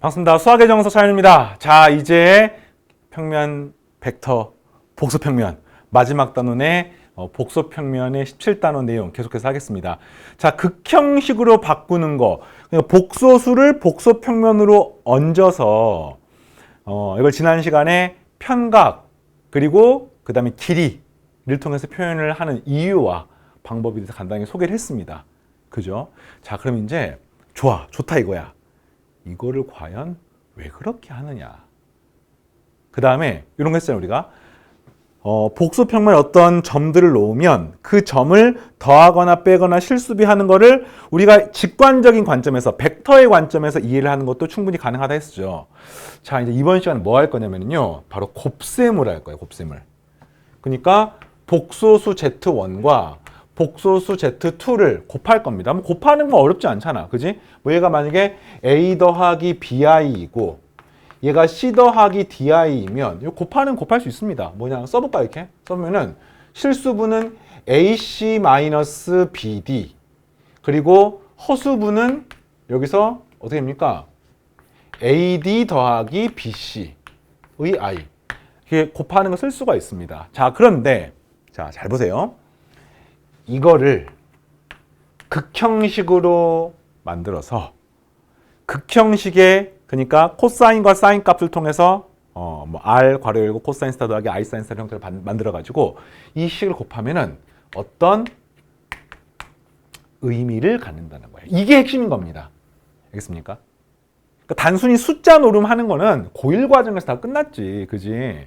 반갑습니다. 수학의 정석 차윤입니다. 자, 이제 평면 벡터 복소평면 마지막 단원의 복소평면의 17단원 내용 계속해서 하겠습니다. 자, 극형식으로 바꾸는 거, 그러니까 복소수를 복소평면으로 얹어서 이걸 지난 시간에 편각 그리고 그 다음에 길이를 통해서 표현을 하는 이유와 방법에 대해서 간단히 소개를 했습니다. 그죠? 자, 그럼 이제 좋다 이거야. 이거를 과연 왜 그렇게 하느냐. 그 다음에 이런 거 했잖아요. 우리가 복소평면에 어떤 점들을 놓으면 그 점을 더하거나 빼거나 실수비하는 거를 우리가 직관적인 관점에서 벡터의 관점에서 이해를 하는 것도 충분히 가능하다 했었죠. 자, 이제 이번 시간에 뭐 할 거냐면요, 바로 곱셈을 할 거예요. 곱셈을. 그러니까 복소수 Z1과 복소수 Z2를 곱할 겁니다. 뭐 곱하는 건 어렵지 않잖아. 그지? 뭐 얘가 만약에 A 더하기 BI이고 얘가 C 더하기 DI이면 이거 곱할 수 있습니다. 뭐냐 써볼까 이렇게? 써보면은 실수분은 AC-BD 그리고 허수분은 여기서 어떻게 됩니까? AD 더하기 BC의 I. 이게 곱하는 거 쓸 수가 있습니다. 자, 그런데 자, 잘 보세요. 이거를 극형식으로 만들어서 극형식의 그러니까 코사인과 사인 값을 통해서 R 괄호 열고 코사인 스타 더하기 I 사인 스타 형태를 만들어 가지고 이 식을 곱하면은 어떤 의미를 갖는다는 거예요. 이게 핵심인 겁니다. 알겠습니까? 그러니까 단순히 숫자 노름하는 거는 고1 과정에서 다 끝났지, 그지?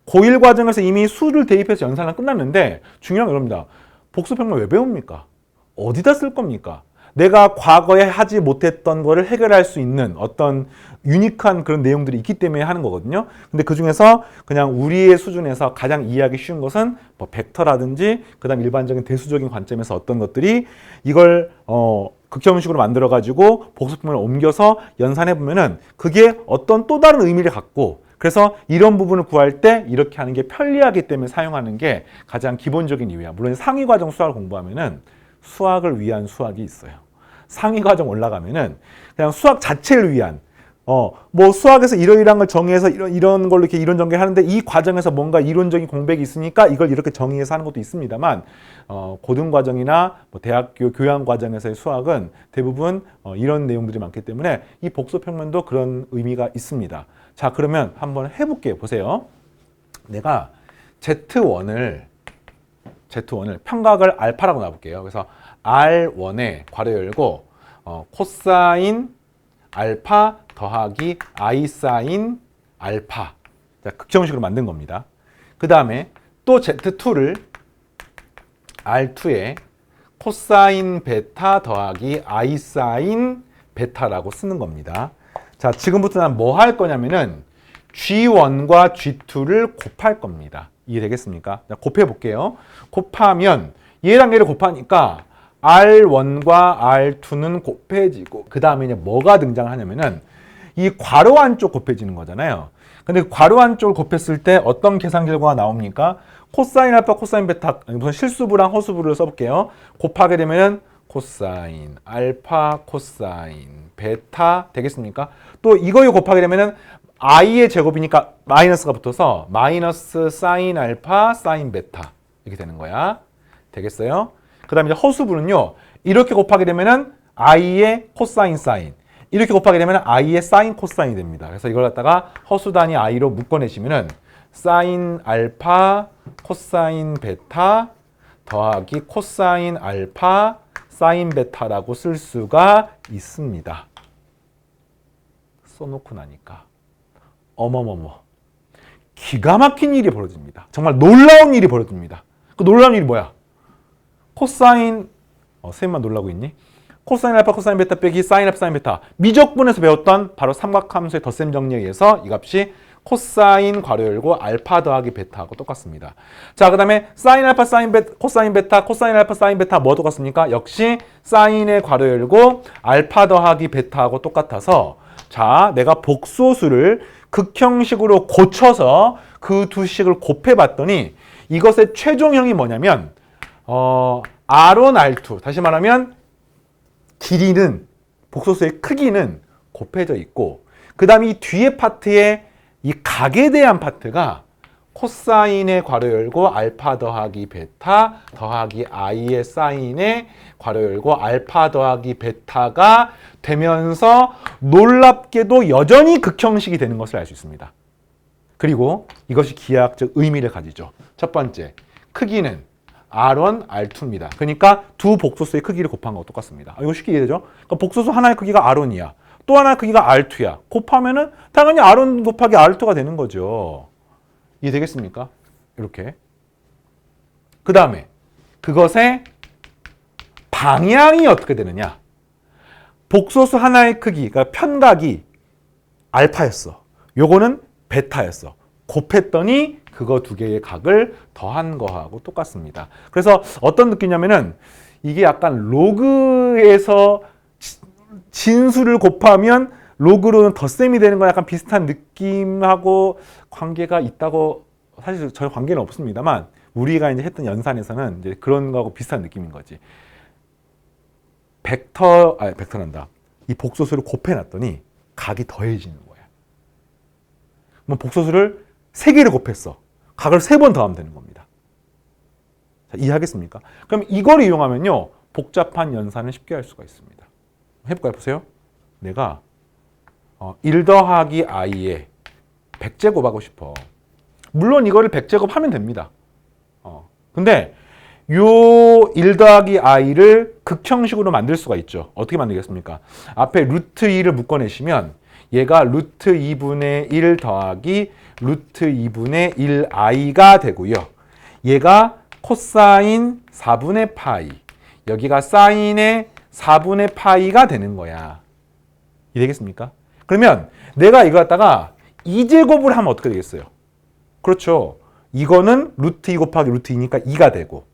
고1 과정에서 이미 수를 대입해서 연산은 끝났는데 중요한 건 이겁니다. 복소평면 왜 배웁니까? 어디다 쓸 겁니까? 내가 과거에 하지 못했던 거를 해결할 수 있는 어떤 유니크한 그런 내용들이 있기 때문에 하는 거거든요. 근데 그 중에서 그냥 우리의 수준에서 가장 이해하기 쉬운 것은 뭐 벡터라든지 그다음 일반적인 대수적인 관점에서 어떤 것들이 이걸 극형식으로 만들어 가지고 복소평면을 옮겨서 연산해 보면은 그게 어떤 또 다른 의미를 갖고 그래서 이런 부분을 구할 때 이렇게 하는 게 편리하기 때문에 사용하는 게 가장 기본적인 이유야. 물론 상위 과정 수학을 공부하면은 수학을 위한 수학이 있어요. 상위 과정 올라가면은 그냥 수학 자체를 위한 뭐 수학에서 이러이러한 걸 정의해서 이런 걸로 이렇게 이론 전개를 하는데 이 과정에서 뭔가 이론적인 공백이 있으니까 이걸 이렇게 정의해서 하는 것도 있습니다만 고등 과정이나 뭐 대학교 교양 과정에서의 수학은 대부분 이런 내용들이 많기 때문에 이 복소평면도 그런 의미가 있습니다. 자, 그러면 한번 해볼게요. 보세요. 내가 Z1을 평각을 알파라고 놔볼게요. 그래서 R1에 괄호 열고 코사인 알파 더하기 I 사인 알파. 자, 극형식으로 만든 겁니다. 그 다음에 또 Z2를 R2에 코사인 베타 더하기 I 사인 베타라고 쓰는 겁니다. 자, 지금부터 난 뭐 할 거냐면은 G1과 G2를 곱할 겁니다. 이해되겠습니까? 자, 곱해 볼게요. 곱하면 얘랑 얘를 곱하니까 R1과 R2는 곱해지고 그 다음에 이제 뭐가 등장하냐면은 이 괄호 안쪽 곱해지는 거잖아요. 근데 괄호 안쪽을 곱했을 때 어떤 계산 결과가 나옵니까? 코사인 알파, 코사인 베타, 무슨 실수부랑 허수부를 써볼게요. 곱하게 되면은 코사인 알파, 코사인 베타 되겠습니까? 또 이거 곱하게 되면은 i의 제곱이니까 마이너스가 붙어서 마이너스 사인 알파, 사인 베타 이렇게 되는 거야. 되겠어요? 그 다음에 이제 허수부는요, 이렇게 곱하게 되면은 i의 코사인 사인, 이렇게 곱하게 되면은 i의 사인 코사인이 됩니다. 그래서 이걸 갖다가 허수 단위 i로 묶어내시면은 사인 알파, 코사인 베타 더하기 코사인 알파, 사인 베타라고 쓸 수가 있습니다. 써놓고 나니까 어머머머, 기가 막힌 일이 벌어집니다. 정말 놀라운 일이 벌어집니다. 그 놀라운 일이 뭐야? 코사인, 쌤만 놀라고 있니? 코사인 알파, 코사인 베타 빼기 사인 알파, 사인 베타. 미적분에서 배웠던 바로 삼각함수의 덧셈 정리에 의해서 이 값이 코사인 괄호 열고 알파 더하기 베타하고 똑같습니다. 자, 그 다음에 사인 알파, 사인 베타, 코사인 베타, 코사인 알파, 사인 베타 뭐 똑같습니까? 역시 사인의 괄호 열고 알파 더하기 베타하고 똑같아서 자, 내가 복소수를 극형식으로 고쳐서 그 두 식을 곱해봤더니 이것의 최종형이 뭐냐면 R1, R2 다시 말하면 길이는 복소수의 크기는 곱해져 있고 그 다음에 이 뒤에 파트에 이 각에 대한 파트가 코사인의 괄호 열고 알파 더하기 베타 더하기 i의 사인의 괄호 열고 알파 더하기 베타가 되면서 놀랍게도 여전히 극형식이 되는 것을 알 수 있습니다. 그리고 이것이 기하학적 의미를 가지죠. 첫 번째, 크기는 R1, R2입니다. 그러니까 두 복소수의 크기를 곱한 거와 똑같습니다. 이거 쉽게 이해되죠? 그러니까 복소수 하나의 크기가 R1이야. 또 하나의 크기가 R2야. 곱하면은 당연히 R1 곱하기 R2가 되는 거죠. 이해되겠습니까? 이렇게. 그 다음에 그것의 방향이 어떻게 되느냐? 복소수 하나의 크기, 그러니까 편각이 알파였어. 요거는 베타였어. 곱했더니 그거 두 개의 각을 더한 거하고 똑같습니다. 그래서 어떤 느낌이냐면은 이게 약간 로그에서 진수를 곱하면 로그로는 덧셈이 되는 거 약간 비슷한 느낌하고 관계가 있다고, 사실 전혀 관계는 없습니다만 우리가 이제 했던 연산에서는 이제 그런 거하고 비슷한 느낌인 거지. 벡터란다. 이 복소수를 곱해놨더니 각이 더해지는 거야. 그럼 복소수를 3개를 곱했어. 각을 3번 더하면 되는 겁니다. 자, 이해하겠습니까? 그럼 이걸 이용하면요, 복잡한 연산을 쉽게 할 수가 있습니다. 해볼까요? 보세요. 내가 1 더하기 i에 100제곱 하고 싶어. 물론 이거를 100제곱 하면 됩니다. 근데 요 1 더하기 i를 극형식으로 만들 수가 있죠. 어떻게 만들겠습니까? 앞에 루트 2를 묶어내시면 얘가 루트 2분의 1 더하기 루트 2분의 1i가 되고요. 얘가 코사인 4분의 파이, 여기가 사인의 4분의 파이가 되는 거야. 이해되겠습니까? 그러면 내가 이거 갖다가 2제곱을 하면 어떻게 되겠어요? 그렇죠. 이거는 루트 2 곱하기 루트 2니까 2가 되고.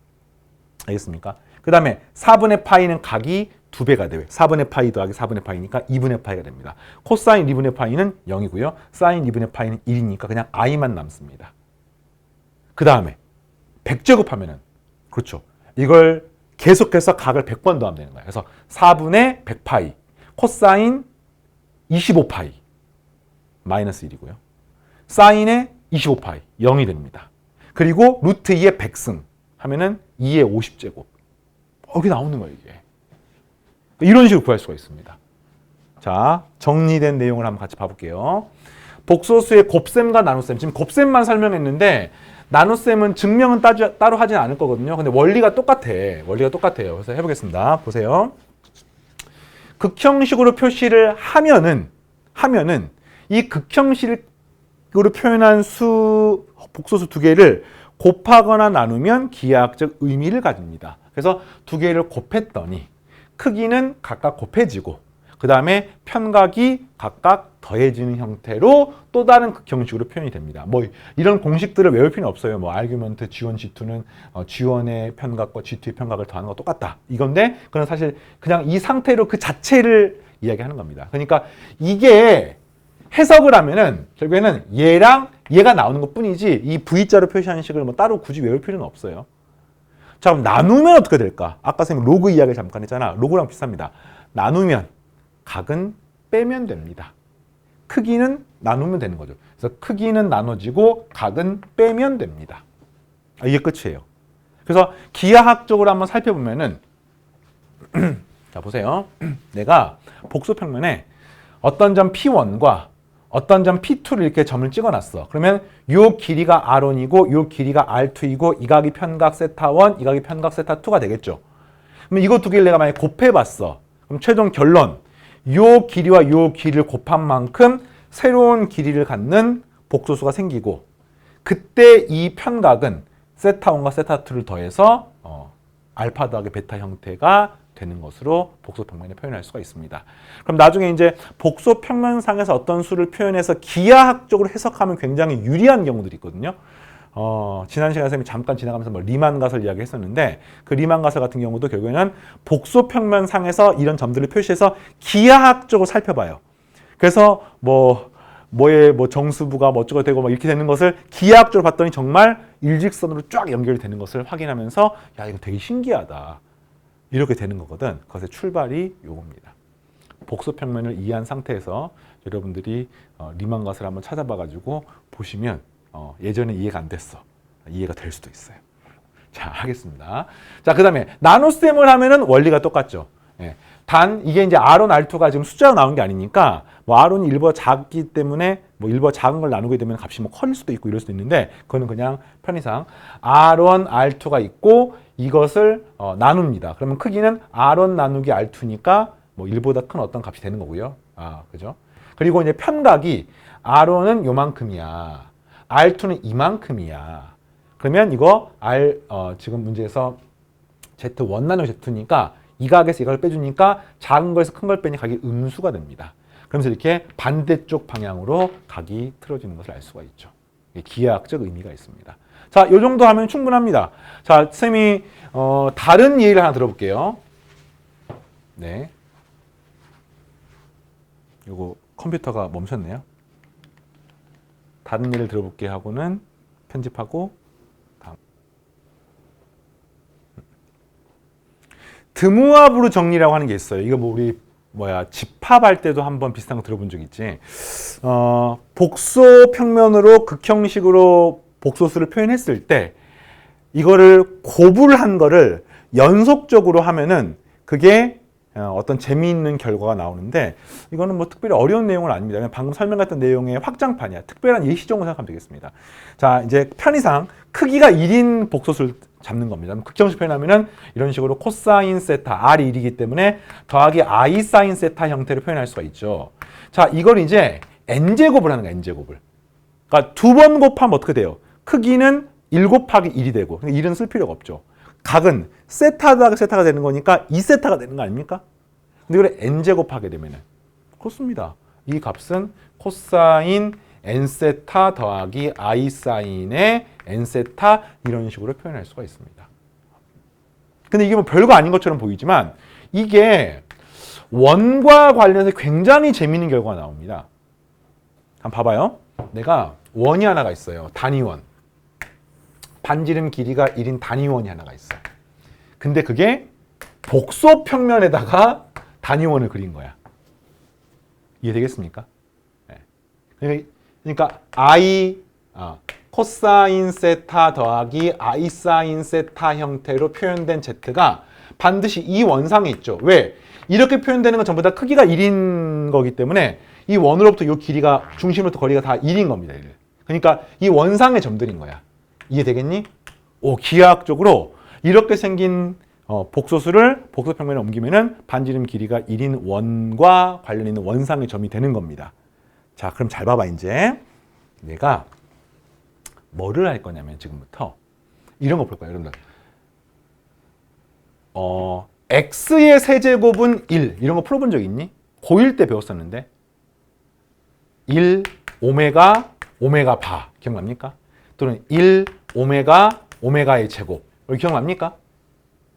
알겠습니까? 그 다음에 4분의 파이는 각이 2배가 돼요. 4분의 파이 더하기 4분의 파이니까 2분의 파이가 됩니다. 코사인 2분의 파이는 0이고요. 사인 2분의 파이는 1이니까 그냥 i만 남습니다. 그 다음에 100제곱 하면은, 그렇죠. 이걸 계속해서 각을 100번 더하면 되는 거예요. 그래서 4분의 100파이, 코사인 25파이, 마이너스 1이고요. 사인의 25파이, 0이 됩니다. 그리고 루트 2의 100승 하면은 2의 50제곱. 이게 나오는 거예요, 이게. 이런 식으로 구할 수가 있습니다. 자, 정리된 내용을 한번 같이 봐볼게요. 복소수의 곱셈과 나눗셈. 지금 곱셈만 설명했는데 나눗셈은 증명은 따로 하진 않을 거거든요. 근데 원리가 똑같아. 원리가 똑같아요. 그래서 해보겠습니다. 보세요. 극형식으로 표시를 하면은 이 극형식으로 표현한 복소수 두 개를 곱하거나 나누면 기하학적 의미를 가집니다. 그래서 두 개를 곱했더니 크기는 각각 곱해지고 그 다음에 편각이 각각 더해지는 형태로 또 다른 극형식으로 표현이 됩니다. 뭐 이런 공식들을 외울 필요는 없어요. 뭐 아르규먼트 G1, G2는 G1의 편각과 G2의 편각을 더하는 거 똑같다. 이건데 그건 사실 그냥 이 상태로 그 자체를 이야기하는 겁니다. 그러니까 이게 해석을 하면은 결국에는 얘랑 얘가 나오는 것 뿐이지 이 V자로 표시하는 식을 뭐 따로 굳이 외울 필요는 없어요. 자, 그럼 나누면 어떻게 될까? 아까 선생님 로그 이야기를 잠깐 했잖아. 로그랑 비슷합니다. 나누면 각은 빼면 됩니다. 크기는 나누면 되는 거죠. 그래서 크기는 나눠지고 각은 빼면 됩니다. 이게 끝이에요. 그래서 기하학적으로 한번 살펴보면은 자, 보세요. 내가 복소평면에 어떤 점 P1과 어떤 점 P2를 이렇게 점을 찍어놨어. 그러면 요 길이가 R1이고 요 길이가 R2이고 이 각이 편각 세타 1, 이 각이 편각 세타 2가 되겠죠. 그럼 이거 두 개를 내가 만약에 곱해봤어. 그럼 최종 결론, 요 길이와 요 길이를 곱한 만큼 새로운 길이를 갖는 복소수가 생기고 그때 이 편각은 세타 1과 세타 2를 더해서 알파 더하기 베타 형태가 되는 것으로 복소평면에 표현할 수가 있습니다. 그럼 나중에 이제 복소평면상에서 어떤 수를 표현해서 기하학적으로 해석하면 굉장히 유리한 경우들이 있거든요. 지난 시간에 선생님이 잠깐 지나가면서 뭐 리만 가설 이야기 했었는데 그 리만 가설 같은 경우도 결국에는 복소평면상에서 이런 점들을 표시해서 기하학적으로 살펴봐요. 그래서 뭐의 정수부가 뭐 어쩌고 되고 막 이렇게 되는 것을 기하학적으로 봤더니 정말 일직선으로 쫙 연결이 되는 것을 확인하면서 야, 이거 되게 신기하다. 이렇게 되는 거거든. 그것의 출발이 요겁니다. 복소평면을 이해한 상태에서 여러분들이 리만갓을 한번 찾아봐가지고 보시면 예전에 이해가 안 됐어. 이해가 될 수도 있어요. 자, 하겠습니다. 자, 그 다음에 나눗셈을 하면은 원리가 똑같죠. 예. 단 이게 이제 R1, R2가 지금 숫자가 나온 게 아니니까 뭐 R1이 1보다 작기 때문에 뭐 1보다 작은 걸 나누게 되면 값이 뭐 커질 수도 있고 이럴 수도 있는데 그거는 그냥 편의상 R1, R2가 있고 이것을 나눕니다. 그러면 크기는 R1 나누기 R2니까 뭐 1보다 큰 어떤 값이 되는 거고요. 그죠? 그리고 이제 편각이 R1은 요만큼이야. R2는 이만큼이야. 그러면 이거 지금 문제에서 Z1 나누기 Z2니까 이 각에서 이걸 빼주니까 작은 거에서 큰 걸 빼니 각이 음수가 됩니다. 그러면서 이렇게 반대쪽 방향으로 각이 틀어지는 것을 알 수가 있죠. 기하학적 의미가 있습니다. 자, 이 정도 하면 충분합니다. 자, 쌤이 다른 예를 하나 들어볼게요. 네. 요거 컴퓨터가 멈췄네요. 다른 예를 들어볼게 하고는 편집하고 다음. 드무아브르 정리라고 하는 게 있어요. 이거 뭐 우리 집합할 때도 한번 비슷한 거 들어본 적 있지. 복소 평면으로 극형식으로 복소수를 표현했을 때 이거를 곱을 거를 연속적으로 하면은 그게 어떤 재미있는 결과가 나오는데 이거는 뭐 특별히 어려운 내용은 아닙니다. 그냥 방금 설명했던 내용의 확장판이야. 특별한 예시적으로 생각하면 되겠습니다. 자, 이제 편의상 크기가 1인 복소수를 잡는 겁니다. 극형식 표현하면은 이런 식으로 코사인 세타, R이 1이기 때문에 더하기 I 사인 세타 형태로 표현할 수가 있죠. 자, 이걸 이제 n제곱을 하는 거야, n제곱을. 그러니까 두 번 곱하면 어떻게 돼요? 크기는 1 곱하기 1이 되고, 1은 쓸 필요가 없죠. 각은 세타 더하기 세타가 되는 거니까 2세타가 되는 거 아닙니까? 근데 이걸 n제곱하게 되면은 그렇습니다. 이 값은 코사인 n세타 더하기 I 사인의 n세타 이런 식으로 표현할 수가 있습니다. 근데 이게 뭐 별거 아닌 것처럼 보이지만 이게 원과 관련해서 굉장히 재미있는 결과가 나옵니다. 한번 봐봐요. 내가 원이 하나가 있어요. 단위원. 반지름 길이가 1인 단위원이 하나가 있어요. 근데 그게 복소평면에다가 단위원을 그린 거야. 이해되겠습니까? 네. 그러니까 I 코사인 세타 더하기 I 사인 세타 형태로 표현된 Z가 반드시 이 원상에 있죠. 왜? 이렇게 표현되는 건 전부 다 크기가 1인 거기 때문에 이 원으로부터 이 길이가 중심으로부터 거리가 다 1인 겁니다. 1. 그러니까 이 원상의 점들인 거야. 이해되겠니? 기하학적으로 이렇게 생긴 복소수를 복소평면에 옮기면은 반지름 길이가 1인 원과 관련 있는 원상의 점이 되는 겁니다. 자, 그럼 잘 봐봐. 이제 내가 뭐를 할 거냐면 지금부터 이런 거 볼 거야, 여러분들. x의 세제곱은 1 이런 거 풀어본 적 있니? 고1 때 배웠었는데 1 오메가 바 기억납니까? 또는 1 오메가의 제곱 여기 기억납니까?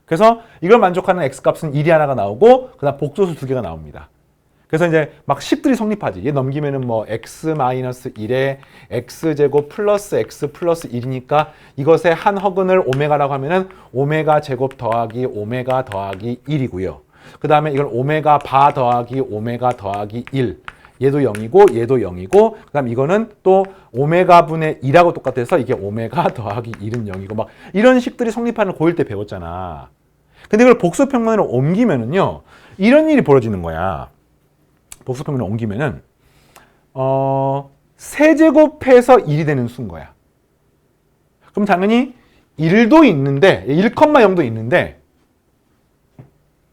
그래서 이걸 만족하는 x값은 1이 하나가 나오고 그 다음 복소수 2개가 나옵니다. 그래서 이제 막 식들이 성립하지. 얘 넘기면은 뭐 x-1에 x제곱 플러스 x 플러스 1이니까 이것의 한 허근을 오메가라고 하면은 오메가 제곱 더하기 오메가 더하기 1이고요. 그 다음에 이걸 오메가 바 더하기 오메가 더하기 1. 얘도 0이고 얘도 0이고 그 다음 이거는 또 오메가 분의 2라고 똑같아서 이게 오메가 더하기 1은 0이고 막 이런 식들이 성립하는 고1 때 배웠잖아. 근데 이걸 복소평면으로 옮기면은요 이런 일이 벌어지는 거야. 복소평면을 옮기면은 세제곱해서 1이 되는 수인 거야. 그럼 당연히 1도 있는데 1,0도 있는데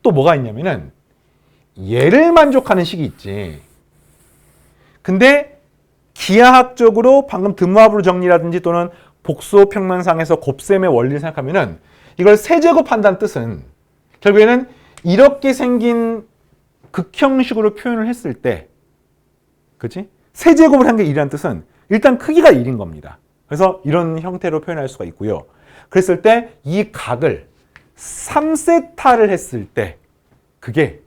또 뭐가 있냐면은 얘를 만족하는 식이 있지. 근데 기하학적으로 방금 드무아브르 정리라든지 또는 복소평면상에서 곱셈의 원리를 생각하면은 이걸 세제곱한다는 뜻은 결국에는 이렇게 생긴 극형식으로 표현을 했을 때, 그치? 세제곱을 한 게 1이라는 뜻은 일단 크기가 1인 겁니다. 그래서 이런 형태로 표현할 수가 있고요. 그랬을 때 이 각을 3세타를 했을 때 그게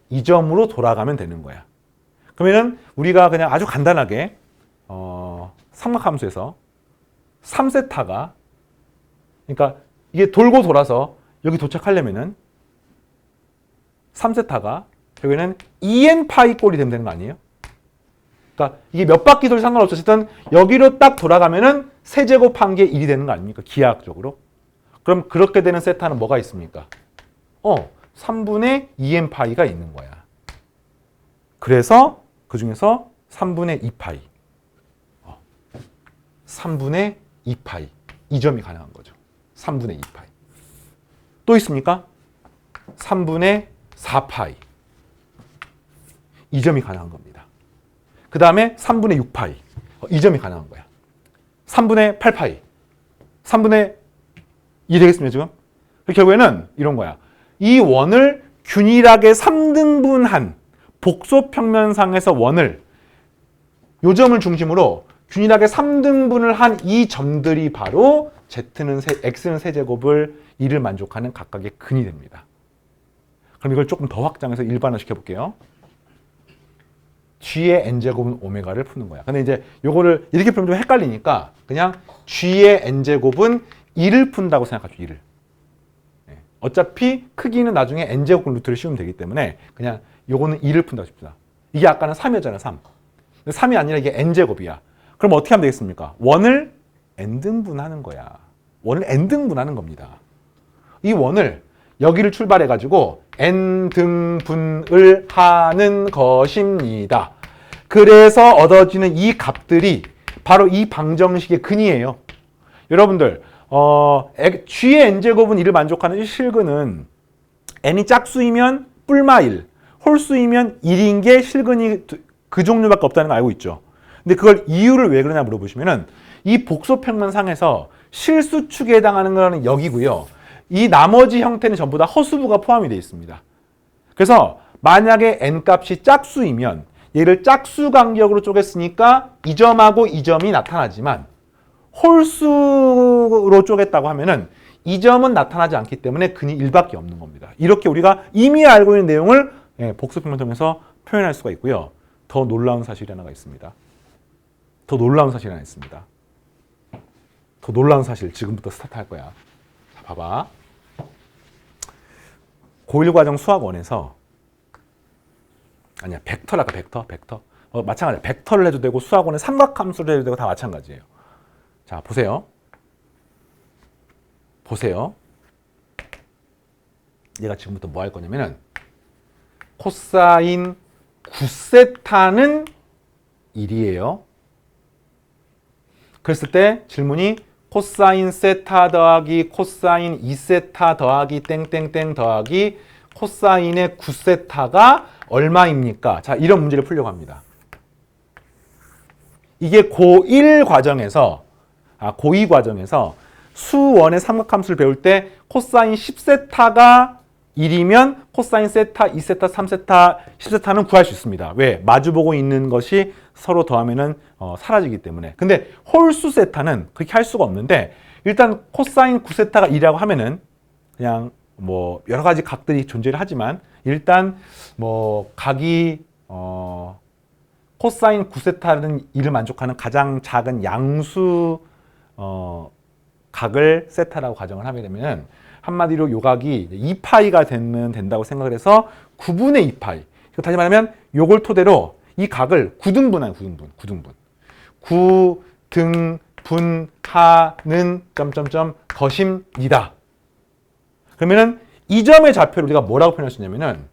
이 점으로 돌아가면 되는 거야. 그러면은 우리가 그냥 아주 간단하게 삼각함수에서 3세타가 그러니까 이게 돌고 돌아서 여기 도착하려면은 3세타가 결국에는 2n 파이 꼴이 되면 되는 거 아니에요? 그러니까 이게 몇 바퀴 돌 상관없이 어쨌든 여기로 딱 돌아가면은 세제곱한 게 1이 되는 거 아닙니까? 기하학적으로. 그럼 그렇게 되는 세타는 뭐가 있습니까? 3분의 2n 파이가 있는 거야. 그래서 그 중에서 3분의 2파이. 3분의 2파이. 이 점이 가능한 거죠. 3분의 2파이. 또 있습니까? 3분의 4파이. 이 점이 가능한 겁니다. 그 다음에 3분의 6파이. 이 점이 가능한 거야. 3분의 8파이. 3분의 2 되겠습니다, 지금? 결국에는 이런 거야. 이 원을 균일하게 3등분한 복소평면상에서 원을 요 점을 중심으로 균일하게 3등분을 한 이 점들이 바로 Z는 X는 세제곱을 2를 만족하는 각각의 근이 됩니다. 그럼 이걸 조금 더 확장해서 일반화시켜 볼게요. G의 N제곱은 오메가를 푸는 거야. 근데 이제 요거를 이렇게 풀면 좀 헷갈리니까 그냥 G의 N제곱은 2를 푼다고 생각하죠. 2를. 어차피 크기는 나중에 N제곱 루트를 씌우면 되기 때문에 그냥 요거는 2를 푼다고 칩시다. 이게 아까는 3이었잖아요. 3. 근데 3이 아니라 이게 N제곱이야. 그럼 어떻게 하면 되겠습니까? 원을 N등분하는 거야. 원을 N등분하는 겁니다. 이 원을 여기를 출발해가지고 N등분을 하는 것입니다. 그래서 얻어지는 이 값들이 바로 이 방정식의 근이에요. 여러분들 G의 N제곱은 2를 만족하는 이 실근은 N이 짝수이면 뿔마 1, 홀수이면 1인 게 실근이 그 종류밖에 없다는 거 알고 있죠. 근데 그걸 이유를 왜 그러냐 물어보시면은 이 복소평면상에서 실수축에 해당하는 거는 여기고요. 이 나머지 형태는 전부 다 허수부가 포함이 되어 있습니다. 그래서 만약에 N값이 짝수이면 얘를 짝수 간격으로 쪼갰으니까 이 점하고 이 점이 나타나지만 홀수로 쪼갰다고 하면은 이 점은 나타나지 않기 때문에 근이 1밖에 없는 겁니다. 이렇게 우리가 이미 알고 있는 내용을 복소평면 통해서 표현할 수가 있고요. 더 놀라운 사실이 하나가 있습니다. 더 놀라운 사실이 하나 있습니다. 더 놀라운 사실 지금부터 스타트할 거야. 자, 봐봐. 고1 과정 수학원에서 아니야 벡터랄까 벡터 마찬가지야. 벡터를 해도 되고 수학원에 삼각함수를 해도 되고 다 마찬가지예요. 자 보세요. 얘가 지금부터 뭐 할 거냐면은 코사인 9세타는 1이에요. 그랬을 때 질문이 코사인 세타 더하기 코사인 2세타 더하기 땡땡땡 더하기 코사인의 9세타가 얼마입니까? 자, 이런 문제를 풀려고 합니다. 이게 고1 과정에서 고2 과정에서 수원의 삼각함수를 배울 때 코사인 10세타가 1이면 코사인 세타, 2세타, 3세타, 10세타는 구할 수 있습니다. 왜? 마주보고 있는 것이 서로 더하면은 사라지기 때문에. 근데 홀수 세타는 그렇게 할 수가 없는데 일단 코사인 9세타가 2라고 하면은 그냥 뭐 여러 가지 각들이 존재를 하지만 일단 뭐 각이 코사인 9세타는 2를 만족하는 가장 작은 양수 각을 세타라고 가정을 하게 되면 한마디로 요각이 2파이가 된다고 생각을 해서 9분의 2파이. 다시 말하면 요걸 토대로 이 각을 9등분하는 9등분. 9등분하는 점점점 것입니다. 그러면은 이 점의 좌표를 우리가 뭐라고 표현할 수 있냐면은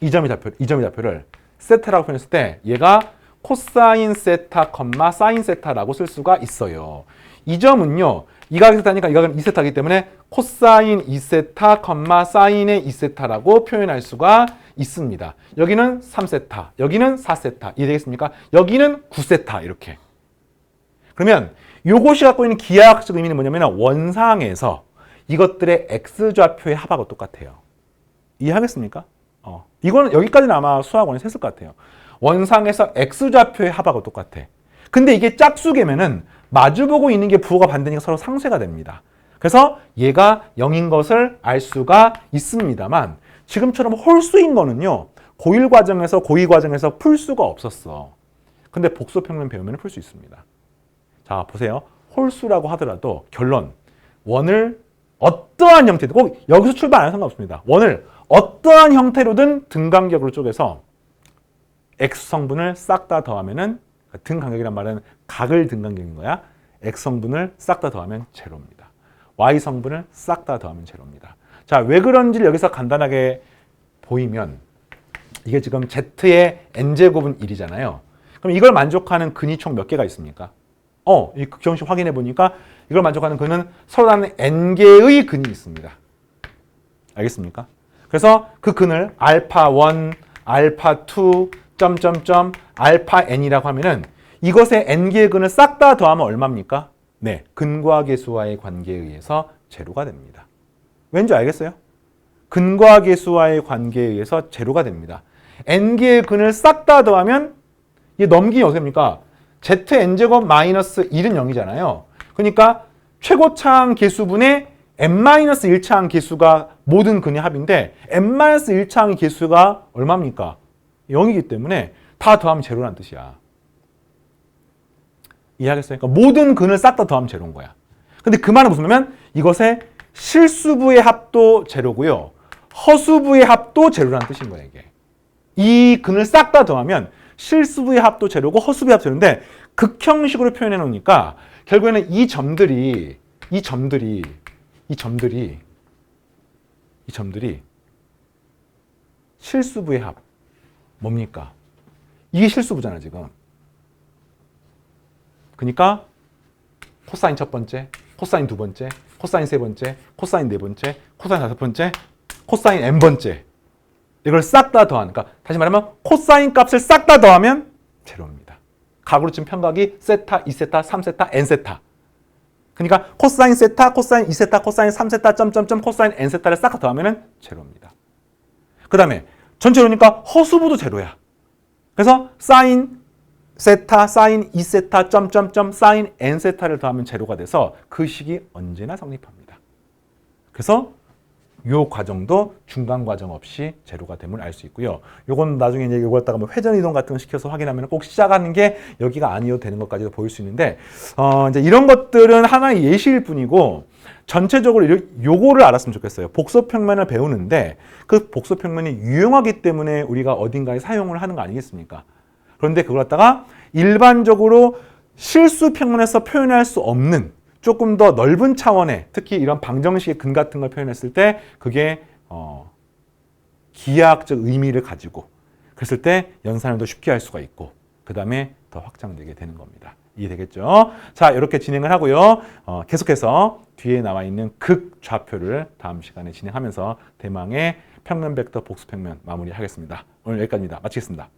이 점의 좌표를 세타라고 표현했을 때 얘가 코사인 세타, 사인 세타라고 쓸 수가 있어요. 이 점은요. 이 각이 세타니까 이 각은 2세타이기 때문에 코사인 2세타, 사인의 2세타라고 표현할 수가 있습니다. 여기는 3세타, 여기는 4세타. 이해되겠습니까? 여기는 9세타 이렇게. 그러면 요것이 갖고 있는 기하학적 의미는 뭐냐면 원상에서 이것들의 x좌표의 합하고 똑같아요. 이해하겠습니까? 이거는 여기까지는 아마 수학원에서 했을 것 같아요. 원상에서 x좌표의 합하고 똑같아. 근데 이게 짝수계면은 마주보고 있는 게 부호가 반대니까 서로 상쇄가 됩니다. 그래서 얘가 0인 것을 알 수가 있습니다만 지금처럼 홀수인 거는요. 고1 과정에서 고2 과정에서 풀 수가 없었어. 근데 복소평면 배우면 풀 수 있습니다. 자 보세요. 홀수라고 하더라도 결론 원을 어떠한 형태든 꼭 여기서 출발 안 해도 상관없습니다. 원을 어떠한 형태로든 등간격으로 쪼개서 x 성분을 싹 다 더하면은 등간격이란 말은 각을 등간격인 거야. x 성분을 싹 다 더하면 제로입니다. y 성분을 싹 다 더하면 제로입니다. 자, 왜 그런지를 여기서 간단하게 보이면 이게 지금 z의 n제곱은 1이잖아요. 그럼 이걸 만족하는 근이 총 몇 개가 있습니까? 이 극형식 확인해 보니까 이걸 만족하는 근은 서로 다른 n개의 근이 있습니다. 알겠습니까? 그래서 그 근을 알파1, 알파2, 점점점, 알파 n이라고 하면은 이것의 n개의 근을 싹 다 더하면 얼마입니까? 네, 근과 계수와의 관계에 의해서 제로가 됩니다. 왠지 알겠어요? 근과 계수와의 관계에 의해서 제로가 됩니다. n개의 근을 싹 다 더하면 이게 넘기기 어떻게 됩니까? zn제곱 마이너스 1은 0이잖아요. 그러니까 최고차항 계수분의 n-1차항 계수가 모든 근의 합인데 n-1차항의 계수가 얼마입니까? 0이기 때문에 다 더하면 제로란 뜻이야. 이해하겠어요? 그러니까 모든 근을 싹 다 더하면 제로인 거야. 근데 그 말은 무슨 말이냐면 이것의 실수부의 합도 제로고요. 허수부의 합도 제로라는 뜻인 거예요, 이게. 이 근을 싹 다 더하면 실수부의 합도 제로고 허수부의 합도 제로인데 극형식으로 표현해 놓으니까 결국에는 이 점들이 실수부의 합 뭡니까? 이게 실수부잖아, 지금. 그러니까 코사인 첫 번째, 코사인 두 번째, 코사인 세 번째, 코사인 네 번째, 코사인 다섯 번째, 코사인 n 번째. 이걸 싹 다 더하니까 다시 말하면 코사인 값을 싹 다 더하면 제로입니다. 각으로 친 편각이 세타, 2세타, 3세타, n세타. 그러니까 코사인 세타, 코사인 2세타, 코사인 3세타, 점점점, 코사인 n세타를 싹 다 더하면 제로입니다. 그 다음에 전체로니까 허수부도 제로야. 그래서 사인 세타, 사인 2세타, 점점점, 사인 n세타를 더하면 제로가 돼서 그 식이 언제나 성립합니다. 그래서 이 과정도 중간 과정 없이 제로가 됨을 알 수 있고요. 요건 나중에 이제 이걸 갖다가 뭐 회전 이동 같은 거 시켜서 확인하면 꼭 시작하는 게 여기가 아니어도 되는 것까지도 보일 수 있는데, 이제 이런 것들은 하나의 예시일 뿐이고, 전체적으로 요거를 알았으면 좋겠어요. 복소평면을 배우는데 그 복소평면이 유용하기 때문에 우리가 어딘가에 사용을 하는 거 아니겠습니까? 그런데 그걸 갖다가 일반적으로 실수평면에서 표현할 수 없는 조금 더 넓은 차원의, 특히 이런 방정식의 근 같은 걸 표현했을 때 그게 기하학적 의미를 가지고 그랬을 때 연산을 더 쉽게 할 수가 있고 그 다음에 더 확장되게 되는 겁니다. 이해되겠죠? 자, 이렇게 진행을 하고요. 계속해서 뒤에 나와 있는 극좌표를 다음 시간에 진행하면서 대망의 평면 벡터 복수평면 마무리하겠습니다. 오늘 여기까지입니다. 마치겠습니다.